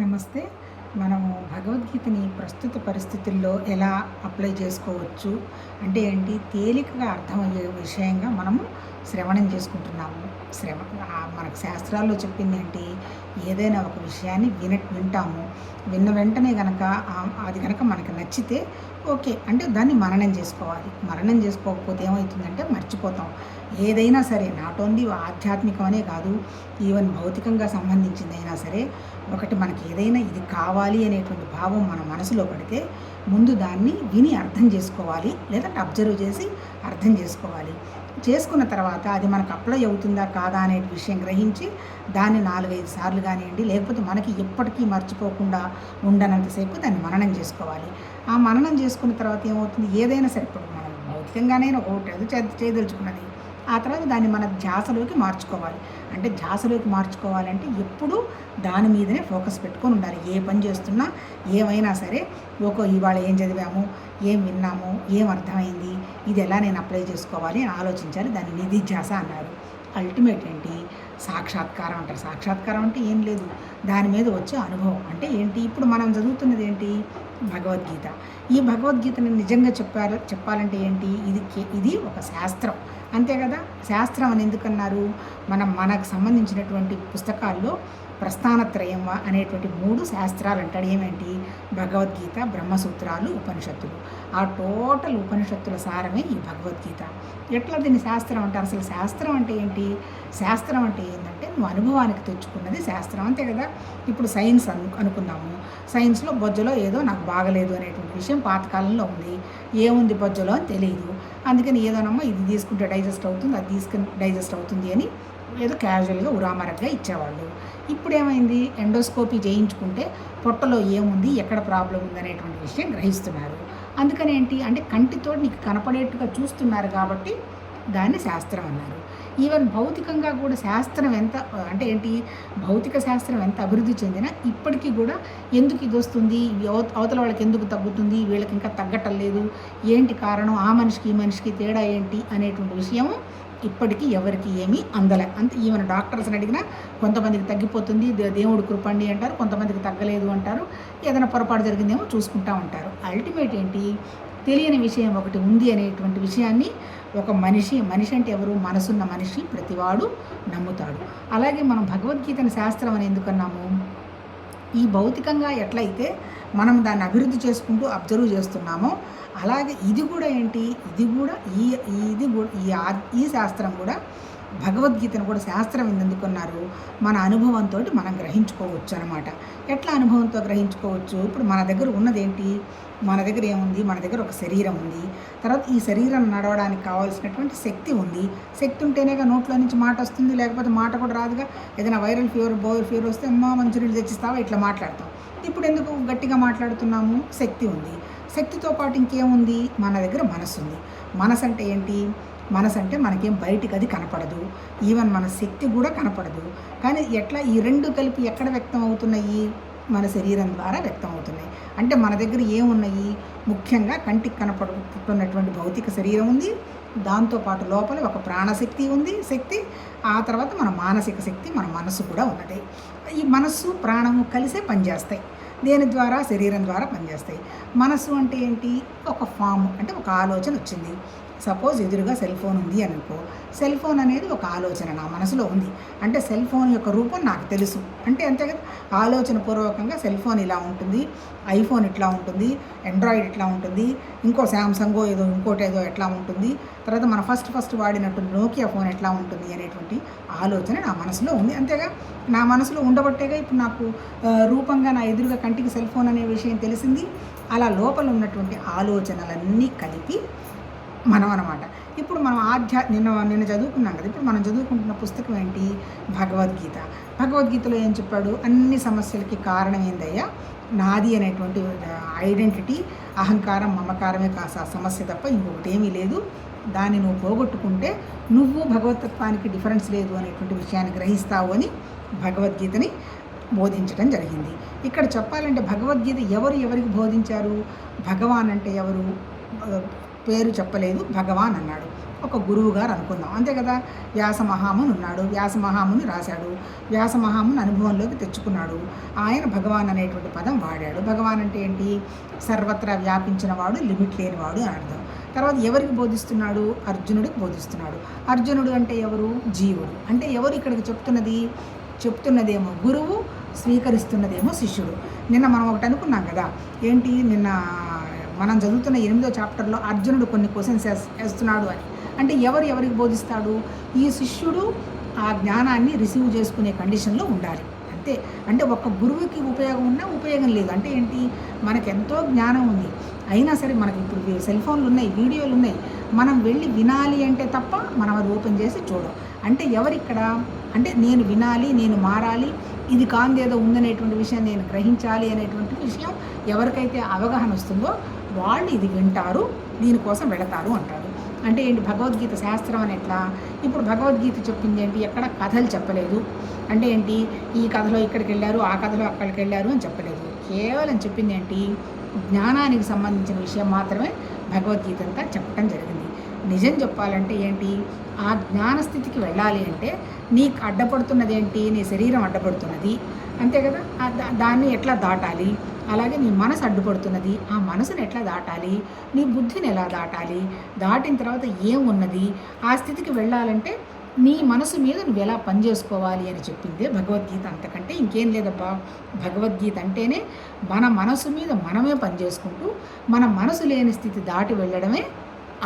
నమస్తే. మనము భగవద్గీతని ప్రస్తుత పరిస్థితుల్లో ఎలా అప్లై చేసుకోవచ్చు అంటే ఏంటి, తేలికగా అర్థమయ్యే విషయంగా మనము శ్రవణం చేసుకుంటున్నాము. మనకు శాస్త్రాల్లో చెప్పింది ఏంటి, ఏదైనా ఒక విషయాన్ని వింటాము. విన్న వెంటనే గనక అది గనక మనకు నచ్చితే ఓకే అంటే దాన్ని మననం చేసుకోవాలి. మననం చేసుకోకపోతే ఏమవుతుందంటే మర్చిపోతాం. ఏదైనా సరే, నాట్ ఓన్లీ ఆధ్యాత్మికమనే కాదు, ఈవెన్ భౌతికంగా సంబంధించిందైనా సరే, ఒకటి మనకి ఏదైనా ఇది కావాలి అనేటువంటి భావం మన మనసులో పడితే ముందు దాన్ని విని అర్థం చేసుకోవాలి, లేదంటే అబ్జర్వ్ చేసి అర్థం చేసుకోవాలి. చేసుకున్న తర్వాత అది మనకు అప్లై అవుతుందా కాదా అనే విషయం గ్రహించి దాన్ని 4-5 సార్లు కానివ్వండి, లేకపోతే మనకి ఎప్పటికీ మర్చిపోకుండా ఉండనంతసేపు దాన్ని మననం చేసుకోవాలి. ఆ మననం చేసుకున్న తర్వాత ఏమవుతుంది, ఏదైనా సరే, ఇప్పుడు మనం భౌతికంగానే ఒకటి అది చేయదలుచుకున్నది, ఆ తర్వాత దాన్ని మన ధ్యాసలోకి మార్చుకోవాలి. అంటే ధ్యాసలోకి మార్చుకోవాలంటే ఎప్పుడూ దాని మీదనే ఫోకస్ పెట్టుకొని ఉండాలి. ఏ పని చేస్తున్నా, ఏమైనా సరే, ఇవాళ ఏం చదివాము, ఏం విన్నాము, ఏం అర్థమైంది, ఇది ఎలా నేను అప్లై చేసుకోవాలి అని ఆలోచించాలి. దాన్ని నిధిధ్యాస అన్నారు. అల్టిమేట్ ఏంటి, సాక్షాత్కారం అంటారు. సాక్షాత్కారం అంటే ఏం లేదు, దాని మీద వచ్చే అనుభవం. అంటే ఏంటి, ఇప్పుడు మనం చదువుతున్నది ఏంటి, భగవద్గీత. ఈ భగవద్గీతని నిజంగా చెప్పాలంటే ఏంటి, ఇది ఒక శాస్త్రం, అంతే కదా. శాస్త్రం అని ఎందుకన్నారు, మనకు సంబంధించినటువంటి పుస్తకాల్లో ప్రస్థానత్రయం అనేటువంటి 3 శాస్త్రాలు అంటాడు. ఏమేంటి, భగవద్గీత, బ్రహ్మసూత్రాలు, ఉపనిషత్తులు. ఆ టోటల్ ఉపనిషత్తుల సారమే ఈ భగవద్గీత. ఎట్లా దీన్ని శాస్త్రం అంటారు? అసలు శాస్త్రం అంటే ఏంటి, శాస్త్రం అంటే ఏంటంటే నువ్వు అనుభవానికి తెచ్చుకున్నది శాస్త్రం, అంతే కదా. ఇప్పుడు సైన్స్ అనుకుందాము. సైన్స్లో బొజ్జలో ఏదో నాకు బాగలేదు అనేటువంటి విషయం పాతకాలంలో ఉంది. ఏముంది బొజ్జలో అని తెలియదు, అందుకని ఏదోనమ్మా ఇది తీసుకుంటే డైజెస్ట్ అవుతుంది, అది తీసుకుని డైజెస్ట్ అవుతుంది అని ఏదో క్యాజువల్గా ఉరామరగ్గా ఇచ్చేవాళ్ళు. ఇప్పుడు ఏమైంది, ఎండోస్కోపీ చేయించుకుంటే పొట్టలో ఏముంది, ఎక్కడ ప్రాబ్లం ఉంది అనేటువంటి విషయం గ్రహిస్తున్నారు. అందుకని ఏంటి అంటే కంటితో నీకు కనపడేట్టుగా చూస్తున్నారు కాబట్టి దాన్ని శాస్త్రం అన్నారు. ఈవెన్ భౌతికంగా కూడా శాస్త్రం ఎంత అంటే ఏంటి, భౌతిక శాస్త్రం ఎంత అభివృద్ధి చెందినా ఇప్పటికీ కూడా ఎందుకు ఇది వస్తుంది, అవతల వాళ్ళకి ఎందుకు తగ్గుతుంది, వీళ్ళకి ఇంకా తగ్గటం లేదు, ఏంటి కారణం, ఆ మనిషికి ఈ మనిషికి తేడా ఏంటి అనేటువంటి విషయం ఇప్పటికీ ఎవరికి ఏమీ అందలే. అంతే. ఈవెన్ డాక్టర్స్ని అడిగినా కొంతమందికి తగ్గిపోతుంది, దేవుడు కృపండి అంటారు, కొంతమందికి తగ్గలేదు అంటారు, ఏదైనా పొరపాటు జరిగిందేమో చూసుకుంటా ఉంటారు. అల్టిమేట్ ఏంటి, తెలియని విషయం ఒకటి ఉంది అనేటువంటి విషయాన్ని ఒక మనిషి అంటే ఎవరు, మనసున్న మనిషి ప్రతివాడు నమ్ముతాడు. అలాగే మనం భగవద్గీతని శాస్త్రం అని ఎందుకన్నాము, ఈ భౌతికంగా ఎట్లయితే మనం దాన్ని అభివృద్ధి చేసుకుంటూ అబ్జర్వ్ చేస్తున్నామో అలాగే ఇది కూడా ఏంటి, ఈ శాస్త్రం కూడా, భగవద్గీతను కూడా శాస్త్రం ఎందుకున్నారు, మన అనుభవంతో మనం గ్రహించుకోవచ్చు అనమాట. ఎట్లా అనుభవంతో గ్రహించుకోవచ్చు, ఇప్పుడు మన దగ్గర ఉన్నదేంటి, మన దగ్గర ఏముంది, మన దగ్గర ఒక శరీరం ఉంది, తర్వాత ఈ శరీరం నడవడానికి కావాల్సినటువంటి శక్తి ఉంది. శక్తి ఉంటేనేగా నోట్లో నుంచి మాట వస్తుంది, లేకపోతే మాట కూడా రాదుగా. ఏదైనా వైరల్ ఫీవర్, బోర్ ఫీవర్ వస్తే అమ్మ మంచినీళ్ళు తెచ్చిస్తావా ఇట్లా మాట్లాడతాం. ఇప్పుడు ఎందుకు గట్టిగా మాట్లాడుతున్నాము, శక్తి ఉంది. శక్తితో పాటు ఇంకేముంది, మన దగ్గర మనసు ఉంది. మనసు అంటే ఏంటి, మనసు అంటే మనకేం బయటికి అది కనపడదు, ఈవెన్ మన శక్తి కూడా కనపడదు. కానీ ఎట్లా ఈ రెండు కలిపి ఎక్కడ వ్యక్తం అవుతున్నాయి, మన శరీరం ద్వారా వ్యక్తం అవుతున్నాయి. అంటే మన దగ్గర ఏమున్నాయి, ముఖ్యంగా కంటికి కనపడుతున్నటువంటి భౌతిక శరీరం ఉంది, దాంతోపాటు లోపల ఒక ప్రాణశక్తి ఉంది, శక్తి. ఆ తర్వాత మన మానసిక శక్తి, మన మనసు కూడా ఉన్నది. ఈ మనస్సు ప్రాణము కలిసే పనిచేస్తాయి. దేని ద్వారా, శరీరం ద్వారా పనిచేస్తాయి. మనసు అంటే ఏంటి, ఒక ఫామ్, అంటే ఒక ఆలోచన వచ్చింది. సపోజ్ ఎదురుగా సెల్ ఫోన్ ఉంది అనుకో, సెల్ ఫోన్ అనేది ఒక ఆలోచన నా మనసులో ఉంది, అంటే సెల్ ఫోన్ యొక్క రూపం నాకు తెలుసు, అంటే అంతే కదా. ఆలోచన పూర్వకంగా సెల్ ఫోన్ ఇలా ఉంటుంది, ఐఫోన్ ఇట్లా ఉంటుంది, ఆండ్రాయిడ్ ఇట్లా ఉంటుంది, ఇంకో శాంసంగో ఏదో ఇంకోటి ఏదో ఎట్లా ఉంటుంది, తర్వాత మన ఫస్ట్ వాడినట్టు నోకియా ఫోన్ ఎట్లా ఉంటుంది అనేటువంటి ఆలోచన నా మనసులో ఉంది, అంతేగా. నా మనసులో ఉండబట్టేగా ఇప్పుడు నాకు రూపంగా నా ఎదురుగా కంటికి సెల్ ఫోన్ అనే విషయం తెలిసింది. అలా లోపల ఉన్నటువంటి ఆలోచనలన్నీ కలిపి మనం అన్నమాట. ఇప్పుడు మనం నిన్న చదువుకున్నాం కదా, ఇప్పుడు మనం చదువుకుంటున్న పుస్తకం ఏంటి, భగవద్గీత. భగవద్గీతలో ఏం చెప్పాడు, అన్ని సమస్యలకి కారణం ఏందయ్యా, నాది అనేటువంటి ఐడెంటిటీ, అహంకారం, మమకారమే సమస్య తప్ప ఇంకొకటి ఏమీ లేదు. దాన్ని నువ్వు పోగొట్టుకుంటే నువ్వు భగవతత్వానికి డిఫరెన్స్ లేదు అనేటువంటి విషయాన్ని గ్రహిస్తావు అని భగవద్గీతని బోధించడం జరిగింది. ఇక్కడ చెప్పాలంటే భగవద్గీత ఎవరికి బోధించారు, భగవాన్ అంటే ఎవరు, పేరు చెప్పలేదు, భగవాన్ అన్నాడు. ఒక గురువు గారు అనుకుందాం, అంతే కదా. వ్యాస మహాముని ఉన్నాడు, వ్యాస మహాముని రాశాడు, వ్యాస మహాముని అనుభవంలోకి తెచ్చుకున్నాడు. ఆయన భగవాన్ అనేటువంటి పదం వాడాడు. భగవాన్ అంటే ఏంటి? సర్వత్రా వ్యాపించిన వాడు, లిమిట్ లేనివాడు అని అర్థం. తర్వాత ఎవరికి బోధిస్తున్నాడు? అర్జునుడికి బోధిస్తున్నాడు. అర్జునుడు అంటే ఎవరు? జీవుడు. అంటే ఎవరు ఇక్కడికి చెప్తున్నదేమో గురువు, స్వీకరిస్తున్నదేమో శిష్యుడు. నిన్న మనం ఒకటి అనుకున్నాం కదా, ఏంటి? నిన్న మనం చదువుతున్న 8వ చాప్టర్లో అర్జునుడు కొన్ని క్వశ్చన్స్ వేస్తున్నాడు అని. అంటే ఎవరికి బోధిస్తాడు? ఈ శిష్యుడు ఆ జ్ఞానాన్ని రిసీవ్ చేసుకునే కండిషన్లో ఉండాలి, అంతే. అంటే ఒక్క గురువుకి ఉపయోగం ఉన్నా ఉపయోగం లేదు. అంటే ఏంటి? మనకెంతో జ్ఞానం ఉంది, అయినా సరే మనకి ఇప్పుడు సెల్ ఫోన్లు ఉన్నాయి, వీడియోలు ఉన్నాయి, మనం వెళ్ళి వినాలి అంటే తప్ప మనం అది ఓపెన్ చేసి చూడం. అంటే ఎవరిక్కడ? అంటే నేను వినాలి, నేను మారాలి, ఇది కాందేదో ఉందనేటువంటి విషయం నేను గ్రహించాలి అనేటువంటి విషయం ఎవరికైతే అవగాహన వస్తుందో వాళ్ళు ఇది వింటారు, దీనికోసం వెళతారు అంటారు. అంటే ఏంటి? భగవద్గీత శాస్త్రం అని ఎట్లా? ఇప్పుడు భగవద్గీత చెప్పింది ఏంటి? ఎక్కడ కథలు చెప్పలేదు. అంటే ఏంటి? ఈ కథలో ఇక్కడికి వెళ్ళారు, ఆ కథలో అక్కడికి వెళ్ళారు అని చెప్పలేదు. కేవలం చెప్పింది ఏంటి? జ్ఞానానికి సంబంధించిన విషయం మాత్రమే భగవద్గీత అంతా చెప్పడం జరిగింది. నిజం చెప్పాలంటే ఏంటి? ఆ జ్ఞానస్థితికి వెళ్ళాలి అంటే నీకు అడ్డపడుతున్నది ఏంటి? నీ శరీరం అడ్డపడుతున్నది, అంతే కదా. దాన్ని ఎట్లా దాటాలి? అలాగే నీ మనసు అడ్డుపడుతున్నది, ఆ మనసుని ఎట్లా దాటాలి? నీ బుద్ధిని ఎలా దాటాలి? దాటిన తర్వాత ఏమున్నది? ఆ స్థితికి వెళ్ళాలంటే నీ మనసు మీద నువ్వు ఎలా పనిచేసుకోవాలి అని చెప్పిందే భగవద్గీత. అంతకంటే ఇంకేం లేదబ్బా. భగవద్గీత అంటేనే మన మనసు మీద మనమే పనిచేసుకుంటూ మన మనసు లేని స్థితి దాటి వెళ్ళడమే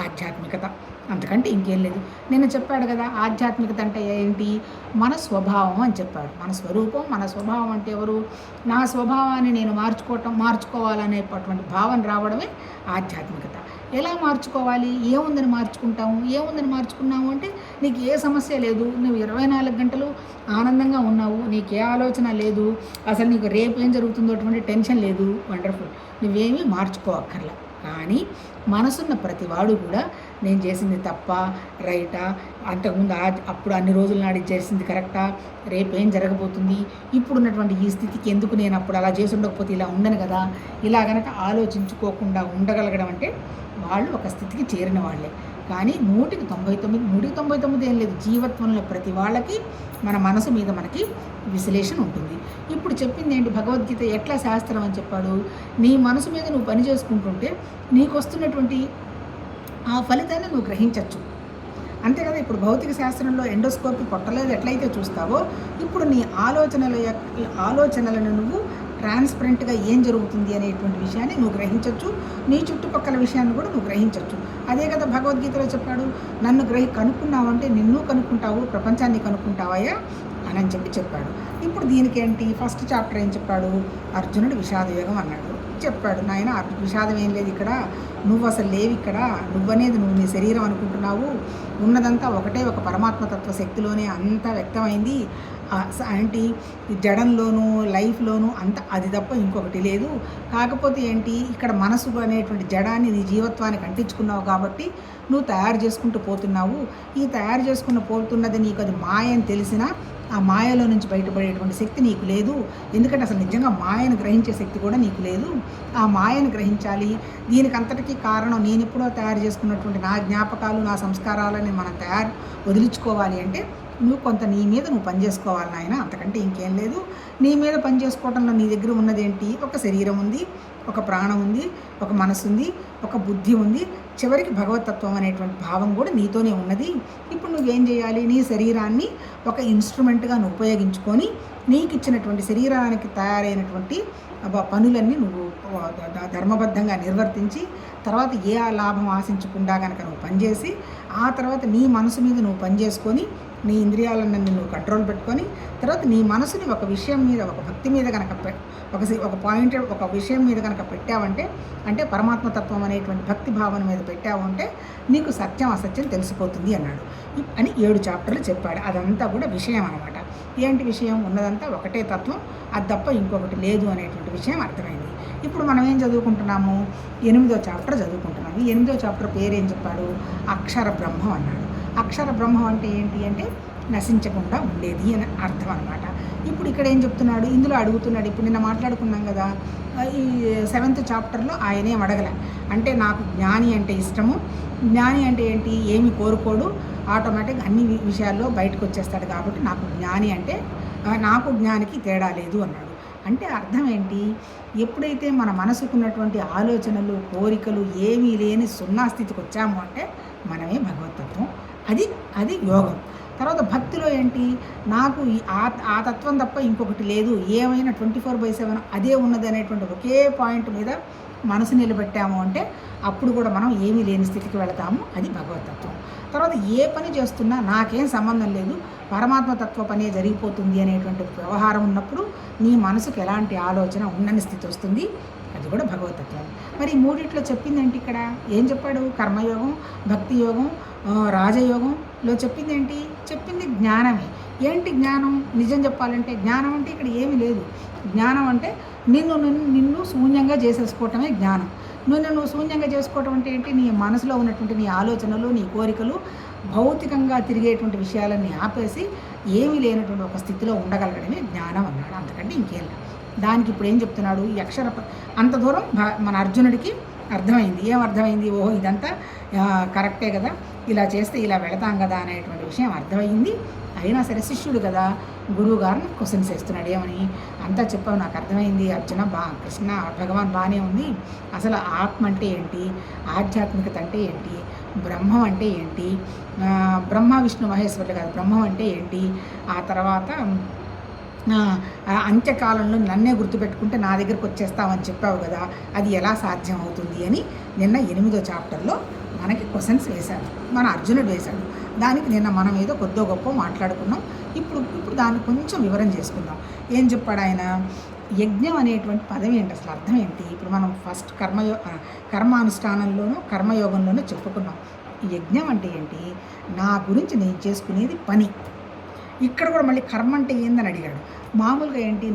ఆధ్యాత్మికత. అంతకంటే ఇంకేం లేదు. నేను చెప్పాడు కదా, ఆధ్యాత్మికత అంటే ఏంటి? మన స్వభావం అని చెప్పాడు. మన స్వరూపం, మన స్వభావం అంటే ఎవరు? నా స్వభావాన్ని నేను మార్చుకోవాలనేటువంటి భావన రావడమే ఆధ్యాత్మికత. ఎలా మార్చుకోవాలి? ఏముందని మార్చుకున్నాము అంటే నీకు ఏ సమస్య లేదు, నువ్వు 24 గంటలు ఆనందంగా ఉన్నావు, నీకు ఏ ఆలోచన లేదు, అసలు నీకు రేపు ఏం జరుగుతుందో అటువంటి టెన్షన్ లేదు. వండర్ఫుల్. నువ్వేమీ మార్చుకోవక్కర్లా. కానీ మనసున్న ప్రతివాడు కూడా నేను చేసింది తప్ప, రైటా, అంతకుముందు అప్పుడు అన్ని రోజుల నాడు చేసింది కరెక్టా, రేపేం జరగబోతుంది, ఇప్పుడున్నటువంటి ఈ స్థితికి ఎందుకు నేను అప్పుడు అలా చేసి ఉండకపోతే ఇలా ఉండను కదా, ఇలా కనుక ఆలోచించుకోకుండా ఉండగలగడం అంటే వాళ్ళు ఒక స్థితికి చేరిన వాళ్ళే. కానీ 199 ఏం లేదు. జీవత్వంలో ప్రతి వాళ్ళకి మన మనసు మీద మనకి విశ్లేషణ ఉంటుంది. ఇప్పుడు చెప్పింది ఏంటి? భగవద్గీత ఎట్లా శాస్త్రం అని చెప్పాడు? నీ మనసు మీద నువ్వు పని చేసుకుంటుంటే నీకు వస్తున్నటువంటి ఆ ఫలితాన్ని నువ్వు గ్రహించవచ్చు, అంతే కదా. ఇప్పుడు భౌతిక శాస్త్రంలో ఎండోస్కోపీ పొట్టలేదు ఎట్లయితే చూస్తావో, ఇప్పుడు నీ ఆలోచనలను నువ్వు ట్రాన్స్పరెంట్గా ఏం జరుగుతుంది అనేటువంటి విషయాన్ని నువ్వు గ్రహించవచ్చు, నీ చుట్టుపక్కల విషయాన్ని కూడా నువ్వు గ్రహించవచ్చు. అదే కదా భగవద్గీతలో చెప్పాడు, నన్ను కనుక్కున్నావు అంటే నిన్ను కనుక్కుంటావు, ప్రపంచాన్ని కనుక్కుంటావయ్యా అని చెప్పాడు. ఇప్పుడు దీనికేంటి? ఫస్ట్ చాప్టర్ ఏం చెప్పాడు? అర్జునుడు విషాదయోగం అన్నాడు. చెప్పాడు, నాయన విషాదం ఏం లేదు ఇక్కడ, నువ్వు అసలు లేవు ఇక్కడ, నువ్వనేది నువ్వు నీ శరీరం అనుకుంటున్నావు, ఉన్నదంతా ఒకటే ఒక పరమాత్మతత్వ శక్తిలోనే అంతా వ్యక్తమైంది. ఏంటి? జడంలోనూ లైఫ్లోనూ అంత అది తప్ప ఇంకొకటి లేదు. కాకపోతే ఏంటి? ఇక్కడ మనసు అనేటువంటి జడాన్ని నీ జీవత్వానికి అంటించుకున్నావు కాబట్టి నువ్వు తయారు చేసుకుంటూ పోతున్నావు. ఈ తయారు చేసుకున్న పోతున్నది నీకు అది మాయ అని తెలిసినా ఆ మాయలో నుంచి బయటపడేటువంటి శక్తి నీకు లేదు. ఎందుకంటే అసలు నిజంగా మాయను గ్రహించే శక్తి కూడా నీకు లేదు. ఆ మాయను గ్రహించాలి. దీనికి అంతటికీ కారణం నేను ఎప్పుడో తయారు చేసుకున్నటువంటి నా జ్ఞాపకాలు, నా సంస్కారాలని మనం వదిలించుకోవాలి అంటే నువ్వు కొంత నీ మీద నువ్వు పనిచేసుకోవాలి నాయన, అంతకంటే ఇంకేం లేదు. నీ మీద పనిచేసుకోవడంలో నీ దగ్గర ఉన్నదేంటి? ఒక శరీరం ఉంది, ఒక ప్రాణం ఉంది, ఒక మనసు ఉంది, ఒక బుద్ధి ఉంది, చివరికి భగవతత్వం అనేటువంటి భావం కూడా నీతోనే ఉన్నది. ఇప్పుడు నువ్వేం చేయాలి? నీ శరీరాన్ని ఒక ఇన్స్ట్రుమెంట్గా నువ్వు ఉపయోగించుకొని నీకు ఇచ్చినటువంటి శరీరానికి తయారైనటువంటి పనులన్నీ నువ్వు ధర్మబద్ధంగా నిర్వర్తించి తర్వాత ఏ లాభం ఆశించకుండా కనుక నువ్వు పనిచేసి ఆ తర్వాత నీ మనసు మీద నువ్వు పనిచేసుకొని నీ ఇంద్రియాలన్నీ నువ్వు కంట్రోల్ పెట్టుకొని తర్వాత నీ మనసుని ఒక విషయం మీద, ఒక భక్తి మీద కనుక ఒక విషయం మీద కనుక పెట్టావంటే, అంటే పరమాత్మతత్వం అనేటువంటి భక్తి భావన మీద పెట్టావంటే నీకు సత్యం అసత్యం తెలిసిపోతుంది అన్నాడు అని 7 చాప్టర్లు చెప్పాడు. అదంతా కూడా విషయం అన్నమాట. ఏంటి విషయం? ఉన్నదంతా ఒకటే తత్వం, అది తప్ప ఇంకొకటి లేదు అనేటువంటి విషయం అర్థమైంది. ఇప్పుడు మనం ఏం చదువుకుంటున్నాము? 8వ చాప్టర్ చదువుకుంటున్నాము. ఈ 8వ చాప్టర్ పేరు ఏం చెప్పాడు? అక్షర బ్రహ్మం అన్నాడు. అక్షర బ్రహ్మం అంటే ఏంటి అంటే నశించకుండా ఉండేది అని అర్థం అన్నమాట. ఇప్పుడు ఇక్కడ ఏం చెప్తున్నాడు, ఇందులో అడుగుతున్నాడు. ఇప్పుడు నిన్న మాట్లాడుకున్నాం కదా, ఈ 7th చాప్టర్లో ఆయనేం అడగలే. అంటే నాకు జ్ఞాని అంటే ఇష్టము, జ్ఞాని అంటే ఏంటి, ఏమి కోరుకోడు, ఆటోమేటిక్గా అన్ని విషయాల్లో బయటకు వచ్చేస్తాడు, కాబట్టి నాకు జ్ఞాని అంటే నాకు జ్ఞానికి తేడా లేదు అన్నాడు. అంటే అర్థం ఏంటి, ఎప్పుడైతే మన మనసుకున్నటువంటి ఆలోచనలు కోరికలు ఏమీ లేని సున్నా స్థితికి వచ్చాము అంటే మనమే భగవతత్వం. అది అది యోగం. తర్వాత భక్తిలో ఏంటి, నాకు ఆ తత్వం తప్ప ఇంకొకటి లేదు, ఏమైనా 24/7 అదే ఉన్నది అనేటువంటి ఒకే పాయింట్ మీద మనసు నిలబెట్టాము అంటే అప్పుడు కూడా మనం ఏమీ లేని స్థితికి వెళతాము. అది భగవతత్వం. తర్వాత ఏ పని చేస్తున్నా నాకేం సంబంధం లేదు, పరమాత్మ తత్వ పనే జరిగిపోతుంది అనేటువంటి వ్యవహారం ఉన్నప్పుడు నీ మనసుకు ఎలాంటి ఆలోచన ఉండని స్థితి వస్తుంది. అది కూడా భగవతత్వం. మరి ఈ మూడిట్లో చెప్పిందేంటి, ఇక్కడ ఏం చెప్పాడు, కర్మయోగం, భక్తి యోగం, రాజయోగంలో చెప్పింది ఏంటి, చెప్పింది జ్ఞానమే. ఏంటి జ్ఞానం, నిజం చెప్పాలంటే జ్ఞానం అంటే ఇక్కడ ఏమీ లేదు. జ్ఞానం అంటే నిన్ను శూన్యంగా చేసేసుకోవటమే జ్ఞానం. నువ్వు శూన్యంగా చేసుకోవటం అంటే ఏంటి, నీ మనసులో ఉన్నటువంటి నీ ఆలోచనలు, నీ కోరికలు, భౌతికంగా తిరిగేటువంటి విషయాలన్నీ ఆపేసి ఏమీ లేనటువంటి ఒక స్థితిలో ఉండగలగడమే జ్ఞానం అన్నాడు. అంతకంటే ఇంకేం. దానికి ఇప్పుడు ఏం చెప్తున్నాడు, ఈ అంత దూరం మన అర్జునుడికి అర్థమైంది. ఏం అర్థమైంది, ఓహో ఇదంతా కరెక్టే కదా, ఇలా చేస్తే ఇలా వెళతాం కదా అనేటువంటి విషయం అర్థమైంది. అయినా సరే శిష్యుడు కదా, గురువు గారిని క్వశ్చన్స్ వేస్తున్నాడు. ఏమని, అంతా చెప్పావు, నాకు అర్థమైంది అర్జున, కృష్ణ భగవాన్ బాగానే ఉంది, అసలు ఆత్మ అంటే ఏంటి, ఆధ్యాత్మికత అంటే ఏంటి, బ్రహ్మం అంటే ఏంటి, బ్రహ్మ విష్ణు మహేశ్వరుడు కాదు, బ్రహ్మం అంటే ఏంటి, ఆ తర్వాత అంత్యకాలంలో నన్నే గుర్తుపెట్టుకుంటే నా దగ్గరకు వచ్చేస్తామని చెప్పావు కదా, అది ఎలా సాధ్యం అవుతుంది అని నిన్న 8వ చాప్టర్లో మనకి క్వశ్చన్స్ వేశాడు, మన అర్జునుడు వేశాడు. దానికి నిన్న మనం ఏదో కొద్దో గొప్ప మాట్లాడుకున్నాం. ఇప్పుడు దాన్ని కొంచెం వివరం చేసుకుందాం. ఏం చెప్పాడు ఆయన, యజ్ఞం అనేటువంటి పదం ఏంటి, అసలు అర్థం ఏంటి. ఇప్పుడు మనం ఫస్ట్ కర్మానుష్ఠానంలోనూ కర్మయోగంలోనూ చెప్పుకున్నాం. యజ్ఞం అంటే ఏంటి, నా గురించి నేను చేసుకునేది పని. ఇక్కడ కూడా మళ్ళీ కర్మ అంటే ఏందని అడిగాడు. మామూలుగా ఏంటి,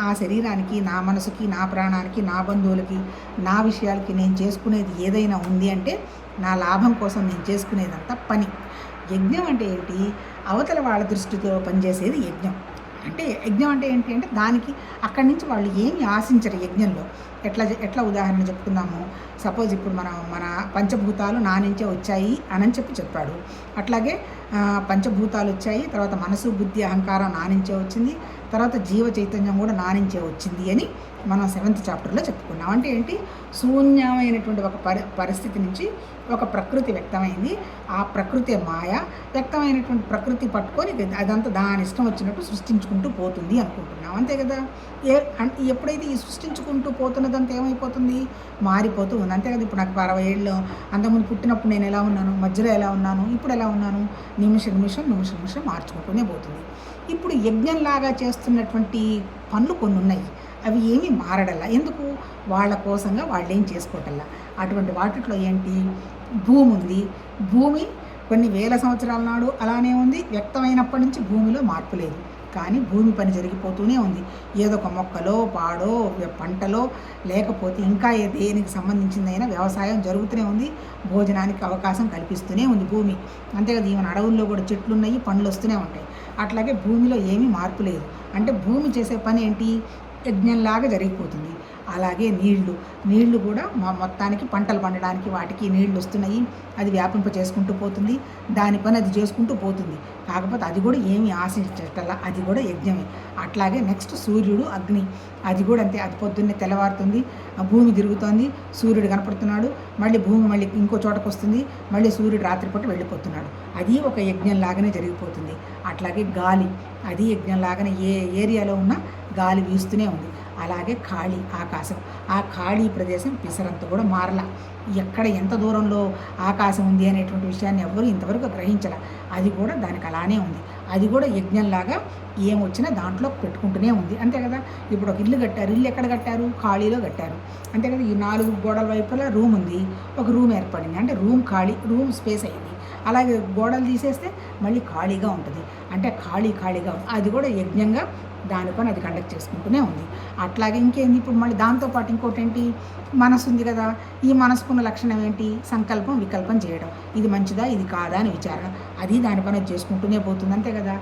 ఆ శరీరానికి, నా మనసుకి, నా ప్రాణానికి, నా బంధువులకి, నా విషయాలకి నేను చేసుకునేది ఏదైనా ఉంది అంటే నా లాభం కోసం నేను చేసుకునేదంతా పని. యజ్ఞం అంటే ఏంటి, అవతల వాళ్ళ దృష్టితో పనిచేసేది యజ్ఞం. అంటే యజ్ఞం అంటే ఏంటి అంటే దానికి అక్కడి నుంచి వాళ్ళు ఏమి ఆశించరు యజ్ఞంలో. ఎట్లా ఉదాహరణ చెప్పుకుందాము, సపోజ్ ఇప్పుడు మన పంచభూతాలు నా నుంచే వచ్చాయి అని చెప్పాడు. అట్లాగే పంచభూతాలు వచ్చాయి, తర్వాత మనసు బుద్ధి అహంకారం నా నుంచే వచ్చింది, తర్వాత జీవ చైతన్యం కూడా నా నుంచే వచ్చింది అని మనం 7th చాప్టర్లో చెప్పుకున్నాం. అంటే ఏంటి, శూన్యమైనటువంటి ఒక పరిస్థితి నుంచి ఒక ప్రకృతి వ్యక్తమైంది. ఆ ప్రకృతి మాయ, వ్యక్తమైనటువంటి ప్రకృతి పట్టుకొని అదంతా దాని ఇష్టం వచ్చినట్టు సృష్టించుకుంటూ పోతుంది అనుకుంటున్నాం. అంతే కదా. ఎప్పుడైతే ఈ సృష్టించుకుంటూ పోతున్నదంతా ఏమైపోతుంది, మారిపోతూ ఉంది. అంతే కదా. ఇప్పుడు నాకు 60 ఏళ్ళు, అంతకుముందు పుట్టినప్పుడు నేను ఎలా ఉన్నాను, మధ్యలో ఎలా ఉన్నాను, ఇప్పుడు ఎలా ఉన్నాను, నిమిషం మార్చుకుంటూనే పోతుంది. ఇప్పుడు యజ్ఞంలాగా చేస్తున్నటువంటి పనులు కొన్ని ఉన్నాయి, అవి ఏమీ మారడల్లా. ఎందుకు, వాళ్ళ కోసంగా వాళ్ళు ఏం చేసుకోవటల్లా. అటువంటి వాటిలో ఏంటి, భూమి ఉంది. భూమి కొన్ని వేల సంవత్సరాల నాడు అలానే ఉంది, వ్యక్తమైనప్పటి నుంచి భూమిలో మార్పు లేదు. కానీ భూమి పని జరిగిపోతూనే ఉంది. ఏదో ఒక మొక్కలో, పాడో, పంటలో, లేకపోతే ఇంకా దేనికి సంబంధించిందైనా వ్యవసాయం జరుగుతూనే ఉంది. భోజనానికి అవకాశం కల్పిస్తూనే ఉంది భూమి. అంతేకాదు, ఈవెన్ అడవుల్లో కూడా చెట్లు ఉన్నాయి, పండ్లు వస్తూనే ఉంటాయి. అట్లాగే భూమిలో ఏమీ మార్పు లేదు. అంటే భూమి చేసే పని ఏంటి, యజ్ఞంలాగా జరిగిపోతుంది. అలాగే నీళ్లు కూడా మొత్తానికి పంటలు పండడానికి వాటికి నీళ్లు వస్తున్నాయి, అది వ్యాపింప చేసుకుంటూ పోతుంది, దాని పని అది చేసుకుంటూ పోతుంది. కాకపోతే అది కూడా ఏమి ఆశించటల్లా, అది కూడా యజ్ఞమే. అట్లాగే నెక్స్ట్ సూర్యుడు, అగ్ని, అది కూడా అంతే. అది పొద్దున్నే తెల్లవారుతుంది, భూమి తిరుగుతోంది, సూర్యుడు కనపడుతున్నాడు, మళ్ళీ భూమి మళ్ళీ ఇంకో చోటకు వస్తుంది, మళ్ళీ సూర్యుడు రాత్రిపూట వెళ్ళిపోతున్నాడు. అది ఒక యజ్ఞంలాగానే జరిగిపోతుంది. అట్లాగే గాలి, అది యజ్ఞంలాగానే ఏ ఏరియాలో ఉన్నా గాలి వీస్తూనే ఉంది. అలాగే ఖాళీ ఆకాశం, ఆ ఖాళీ ప్రదేశం పిసరంత కూడా మారలా. ఎక్కడ ఎంత దూరంలో ఆకాశం ఉంది అనేటువంటి విషయాన్ని ఎవరు ఇంతవరకు గ్రహించాల. అది కూడా దానికి అలానే ఉంది. అది కూడా యజ్ఞంలాగా ఏమొచ్చినా దాంట్లో పెట్టుకుంటూనే ఉంది. అంతే కదా. ఇప్పుడు ఒక ఇల్లు కట్టారు, ఇల్లు ఎక్కడ కట్టారు, ఖాళీలో కట్టారు. అంతే కదా. ఈ 4 గోడల వైపులా రూమ్ ఉంది, ఒక రూమ్ ఏర్పడింది, అంటే రూమ్ ఖాళీ, రూమ్ స్పేస్ అయింది. అలాగే గోడలు తీసేస్తే మళ్ళీ ఖాళీగా ఉంటుంది, అంటే ఖాళీగా అది కూడా యజ్ఞంగా దాని పని అది కండక్ట్ చేసుకుంటూనే ఉంది. అట్లాగే ఇంకేంది, ఇప్పుడు మళ్ళీ దాంతోపాటు ఇంకోటి ఏంటి, మనసు ఉంది కదా. ఈ మనసుకున్న లక్షణం ఏంటి, సంకల్పం వికల్పం చేయడం. ఇది మంచిదా ఇది కాదా అని విచారణ, అది దాని పని అది చేసుకుంటూనే పోతుంది, అంతే కదా.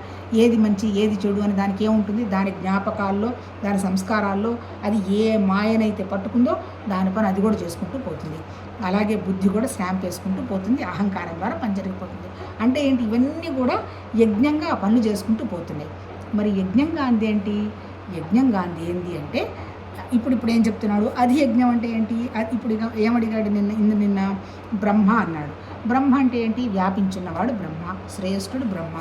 ఏది మంచి ఏది చెడు అని దానికి ఏముంటుంది, దాని జ్ఞాపకాల్లో దాని సంస్కారాల్లో అది ఏ మాయనైతే పట్టుకుందో దాని పని అది కూడా చేసుకుంటూ పోతుంది. అలాగే బుద్ధి కూడా స్టాంప్ వేసుకుంటూ పోతుంది, అహంకారం ద్వారా పని జరిగిపోతుంది. అంటే ఏంటి, ఇవన్నీ కూడా యజ్ఞంగా ఆ పనులు చేసుకుంటూ పోతున్నాయి. మరి యజ్ఞంగా అంది ఏంటి, యజ్ఞంగా అంది ఏంటి అంటే ఇప్పుడు ఏం చెప్తున్నాడు, అది యజ్ఞం అంటే ఏంటి, ఇప్పుడు ఏమడిగాడు నిన్న బ్రహ్మ అన్నాడు. బ్రహ్మ అంటే ఏంటి, వ్యాపించున్నవాడు బ్రహ్మ, శ్రేష్ఠుడు బ్రహ్మ.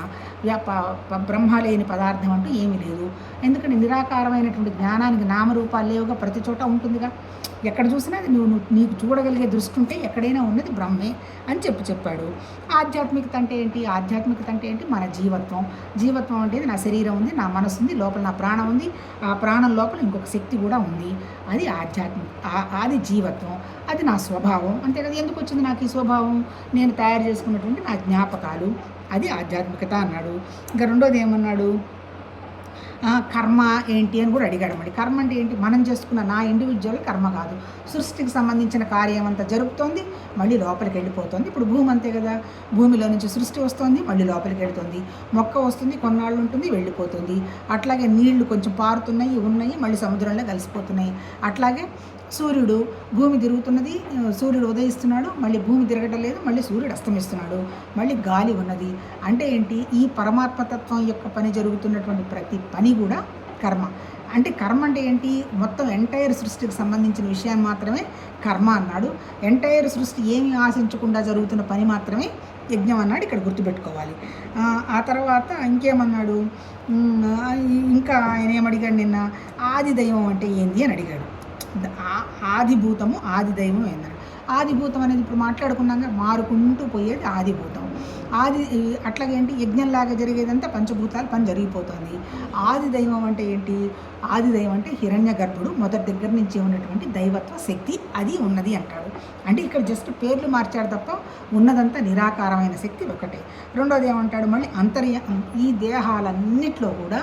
బ్రహ్మ లేని పదార్థం అంటూ ఏమీ లేదు. ఎందుకంటే నిరాకారమైనటువంటి జ్ఞానానికి నామరూపాలు లేవుగా, ప్రతి చోట ఉంటుందిగా. ఎక్కడ చూసినా అది నీకు చూడగలిగే దృష్టి ఉంటే ఎక్కడైనా ఉన్నది బ్రహ్మే అని చెప్పాడు. ఆధ్యాత్మికత అంటే ఏంటి, ఆధ్యాత్మికత అంటే ఏంటి, మన జీవత్వం అంటే నా శరీరం ఉంది, నా మనసు ఉంది, లోపల నా ప్రాణం ఉంది, ఆ ప్రాణం లోపల ఇంకొక శక్తి కూడా ఉంది. అది అది జీవత్వం, అది నా స్వభావం, అంతే కదా. ఎందుకు వచ్చింది నాకు ఈ స్వభావం, నేను తయారు చేసుకున్నటువంటి నా జ్ఞాపకాలు, అది ఆధ్యాత్మికత అన్నాడు. ఇంకా రెండోది ఏమన్నాడు, కర్మ ఏంటి అని కూడా అడిగాడు. మరి కర్మ అంటే ఏంటి, మనం చేసుకున్న నా ఇండివిజువల్ కర్మ కాదు, సృష్టికి సంబంధించిన కార్యం అంతా జరుగుతోంది, మళ్ళీ లోపలికి వెళ్ళిపోతుంది. ఇప్పుడు భూమి అంతే కదా, భూమిలో నుంచి సృష్టి వస్తుంది, మళ్ళీ లోపలికి వెళుతుంది. మొక్క వస్తుంది, కొన్నాళ్ళు ఉంటుంది, వెళ్ళిపోతుంది. అట్లాగే నీళ్లు కొంచెం పారుతున్నాయి ఉన్నాయి, మళ్ళీ సముద్రంలో కలిసిపోతున్నాయి. అట్లాగే సూర్యుడు, భూమి తిరుగుతున్నది, సూర్యుడు ఉదయిస్తున్నాడు, మళ్ళీ భూమి తిరగడం లేదు, మళ్ళీ సూర్యుడు అస్తమిస్తున్నాడు, మళ్ళీ గాలి ఉన్నది. అంటే ఏంటి, ఈ పరమాత్మతత్వం యొక్క పని జరుగుతున్నటువంటి ప్రతి పని కూడా కర్మ. అంటే కర్మ అంటే ఏంటి, మొత్తం ఎంటైర్ సృష్టికి సంబంధించిన విషయాన్ని మాత్రమే కర్మ అన్నాడు. ఎంటైర్ సృష్టి ఏమీ ఆశించకుండా జరుగుతున్న పని మాత్రమే యజ్ఞం అన్నాడు. ఇక్కడ గుర్తుపెట్టుకోవాలి. ఆ తర్వాత ఇంకేమన్నాడు, ఇంకా ఆయన ఏమడిగాడు నిన్న, ఆది దైవం అంటే ఏంది అని అడిగాడు. ఆదిభూతము ఆది దైవం ఏందని. ఆదిభూతం అనేది ఇప్పుడు మాట్లాడుకున్నాక మారుకుంటూ పోయేది ఆదిభూతం. అట్లాగే ఏంటి, యజ్ఞంలాగా జరిగేదంతా పంచభూతాలు పని జరిగిపోతుంది. ఆది దైవం అంటే ఏంటి, ఆది దైవం అంటే హిరణ్య గర్భుడు మొదటి దగ్గర నుంచి ఉన్నటువంటి దైవత్వ శక్తి అది ఉన్నది అంటాడు. అంటే ఇక్కడ జస్ట్ పేర్లు మార్చాడు తప్ప ఉన్నదంతా నిరాకారమైన శక్తి ఒకటే. రెండోది ఏమంటాడు, మళ్ళీ ఈ దేహాలన్నిట్లో కూడా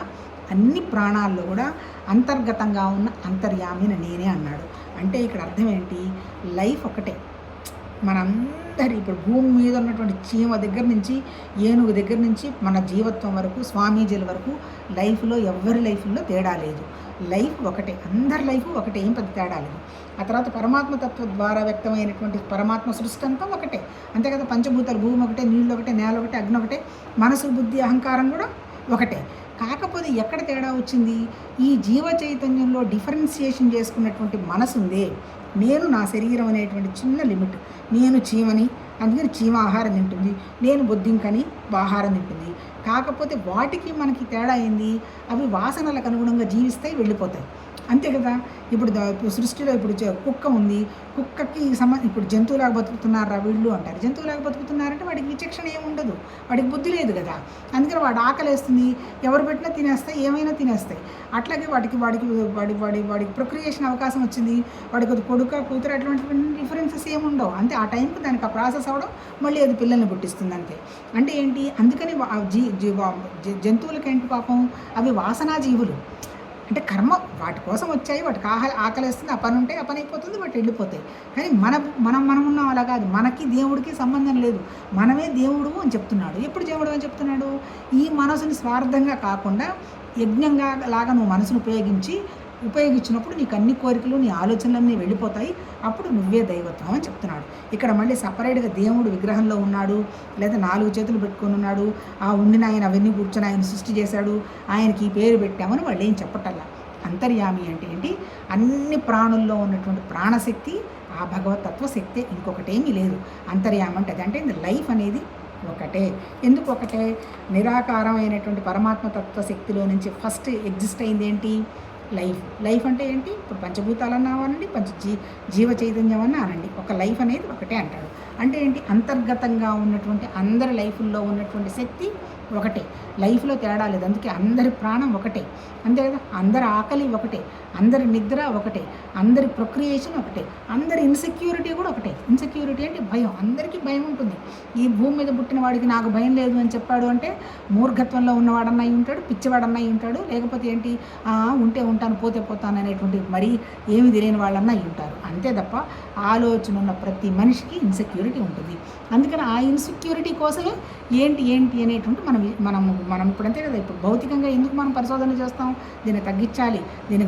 అన్ని ప్రాణాల్లో కూడా అంతర్గతంగా ఉన్న అంతర్యామిని నేనే అన్నాడు. అంటే ఇక్కడ అర్థం ఏంటి, లైఫ్ ఒకటే. మనందరి ఇప్పుడు భూమి మీద ఉన్నటువంటి చీమ దగ్గర నుంచి ఏనుగు దగ్గర నుంచి మన జీవత్వం వరకు, స్వామీజీల వరకు లైఫ్లో ఎవరి లైఫ్లో తేడా లేదు. లైఫ్ ఒకటే, అందరి లైఫ్ ఒకటే, ఏం పెద్ద తేడా లేదు. ఆ తర్వాత పరమాత్మతత్వం ద్వారా వ్యక్తమైనటువంటి పరమాత్మ సృష్టి అంతా ఒకటే, అంతే కదా. పంచభూతాలు, భూమి ఒకటే, నీళ్ళు ఒకటే, నేల ఒకటే, అగ్ని ఒకటే, మనసు బుద్ధి అహంకారం కూడా ఒకటే. కాకపోతే ఎక్కడ తేడా వచ్చింది, ఈ జీవ చైతన్యంలో డిఫరెన్సియేషన్ చేసుకున్నటువంటి మనసు ఉందే, నేను నా శరీరం అనేటువంటి చిన్న లిమిట్, నేను చీమని, అందుకని చీమ ఆహారం తింటుంది, నేను బొద్దింకని ఆహారం తింటుంది. కాకపోతే వాటికి మనకి తేడా అయింది, అవి వాసనలకు అనుగుణంగా జీవిస్తాయి, వెళ్ళిపోతాయి, అంతే కదా. ఇప్పుడు సృష్టిలో ఇప్పుడు కుక్క ఉంది, కుక్కకి ఇప్పుడు జంతువులాగా బతుకుతున్నారా వీళ్ళు అంటారు. జంతువులాగా బతుకుతున్నారంటే వాడికి విచక్షణ ఏముండదు, వాడికి బుద్ధి లేదు కదా. అందుకని వాడు ఆకలేస్తుంది, ఎవరు పెట్టినా తినేస్తాయి, ఏమైనా తినేస్తాయి. అట్లాగే వాడికి ప్రొక్రియేషన్ అవకాశం వచ్చింది, వాడికి కొడుక కూతురు అటువంటి డిఫరెన్సెస్ ఏముండవు, అంతే. ఆ టైంకి దానికి ఆ ప్రాసెస్ అవ్వడం, మళ్ళీ అది పిల్లల్ని పుట్టిస్తుంది, అంతే. అంటే ఏంటి, అందుకని జంతువులకి ఏంటి పాపం, అవి వాసనా జీవులు. అంటే కర్మ వాటి కోసం వచ్చాయి, వాటికి ఆకలిస్తుంది, ఆ పని ఉంటే ఆ పని అయిపోతుంది, వాటి వెళ్ళిపోతాయి. కానీ మనం ఉన్నాం అలా కాదు, మనకి దేవుడికి సంబంధం లేదు, మనమే దేవుడు అని చెప్తున్నాడు. ఎప్పుడు దేవుడు అని చెప్తున్నాడు, ఈ మనసుని స్వార్థంగా కాకుండా యజ్ఞంగా లాగా నువ్వు మనసును ఉపయోగించినప్పుడు నీకు అన్ని కోరికలు, నీ ఆలోచనలన్నీ వెళ్ళిపోతాయి, అప్పుడు నువ్వే దైవత్వం అని చెప్తున్నాడు. ఇక్కడ మళ్ళీ సపరేట్గా దేవుడు విగ్రహంలో ఉన్నాడు, లేదా 4 చేతులు పెట్టుకొని ఉన్నాడు, ఆ ఉండిన ఆయన అవన్నీ కూర్చొని ఆయన సృష్టి చేశాడు, ఆయనకి ఈ పేరు పెట్టామని వాళ్ళు ఏం చెప్పటల్లా. అంతర్యామి అంటే ఏంటి, అన్ని ప్రాణుల్లో ఉన్నటువంటి ప్రాణశక్తి ఆ భగవతత్వ శక్తి, ఇంకొకటేమీ లేదు. అంతర్యామి అంటే అంటే లైఫ్ అనేది ఒకటే. ఎందుకు ఒకటే, నిరాకారమైనటువంటి పరమాత్మ తత్వ శక్తిలో నుంచి ఫస్ట్ ఎగ్జిస్ట్ అయింది ఏంటి, లైఫ్ అంటే ఏంటి, ఇప్పుడు పంచభూతాలన్నా అనండి, జీవ చైతన్యం అన్నా అనండి, ఒక లైఫ్ అనేది ఒకటే అంటాడు. అంటే ఏంటి, అంతర్గతంగా ఉన్నటువంటి అందరి లైఫ్ల్లో ఉన్నటువంటి శక్తి ఒకటే. లైఫ్లో తేడా లేదు. అందుకే అందరి ప్రాణం ఒకటే, అంతే కదా. అందరి ఆకలి ఒకటే, అందరి నిద్ర ఒకటే, అందరి ప్రొక్రియేషన్ ఒకటే, అందరి ఇన్సెక్యూరిటీ కూడా ఒకటే. ఇన్సెక్యూరిటీ అంటే భయం, అందరికీ భయం ఉంటుంది. ఈ భూమి మీద పుట్టిన వాడికి నాకు భయం లేదు అని చెప్పాడు అంటే మూర్ఘత్వంలో ఉన్నవాడన్నా అయి ఉంటాడు, పిచ్చివాడన్నా అయి ఉంటాడు, లేకపోతే ఏంటి ఉంటే ఉంటాను పోతే పోతాను అనేటువంటి మరీ ఏమి తెలియని వాళ్ళన్నా అయి ఉంటారు. అంతే తప్ప ఆలోచన ఉన్న ప్రతి మనిషికి ఇన్సెక్యూరిటీ ఉంటుంది. అందుకని ఆ ఇన్సెక్యూరిటీ కోసమే ఏంటి అనేటువంటి మనం ఇప్పుడు అంతే కదా. ఇప్పుడు భౌతికంగా ఎందుకు మనం పరిశోధన చేస్తాం? దీన్ని తగ్గించాలి, దీన్ని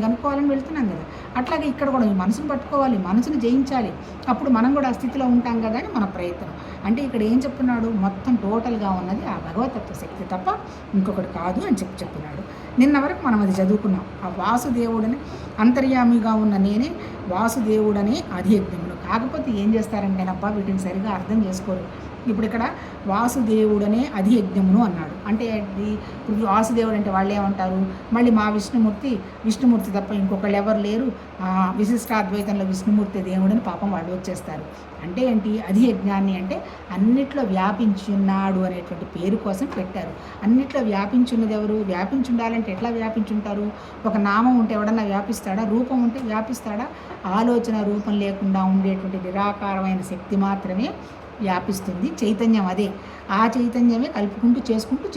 కనుక్కోవాలని వెళ్తున్నాం కదా. అట్లాగే ఇక్కడ కూడా ఈ మనసును పట్టుకోవాలి, మనసును జయించాలి, అప్పుడు మనం కూడా ఆ స్థితిలో ఉంటాం కదా అని మన ప్రయత్నం. అంటే ఇక్కడ ఏం చెప్తున్నాడు? మొత్తం టోటల్గా ఉన్నది ఆ భగవతత్వ శక్తి తప్ప ఇంకొకటి కాదు అని చెప్పినాడు. నిన్న వరకు మనం అది చదువుకున్నాం. ఆ వాసుదేవుడని అంతర్యామిగా ఉన్న నేనే వాసుదేవుడనే అధియజ్ఞములు. కాకపోతే ఏం చేస్తారంటేనబ్బా వీటిని సరిగా అర్థం చేసుకోరు. ఇప్పుడు ఇక్కడ వాసుదేవుడనే అధియజ్ఞమును అన్నాడు. అంటే ఇప్పుడు వాసుదేవుడు అంటే వాళ్ళు ఏమంటారు? మళ్ళీ మా విష్ణుమూర్తి తప్ప ఇంకొకళ్ళు ఎవరు లేరు, విశిష్టాద్వైతంలో విష్ణుమూర్తి దేవుడని పాపం వాళ్ళు వచ్చేస్తారు. అంటే ఏంటి? అధియజ్ఞాన్ని అంటే అన్నిట్లో వ్యాపించున్నాడు అనేటువంటి పేరు కోసం పెట్టారు. అన్నిట్లో వ్యాపించున్నది ఎవరు? వ్యాపించుండాలంటే ఎట్లా వ్యాపించుంటారు? ఒక నామం ఉంటే ఎవడన్నా వ్యాపిస్తాడా? రూపం ఉంటే వ్యాపిస్తాడా? ఆలోచన రూపం లేకుండా ఉండేటువంటి నిరాకారమైన శక్తి మాత్రమే వ్యాపిస్తుంది. చైతన్యం అదే. ఆ చైతన్యమే కలుపుకుంటూ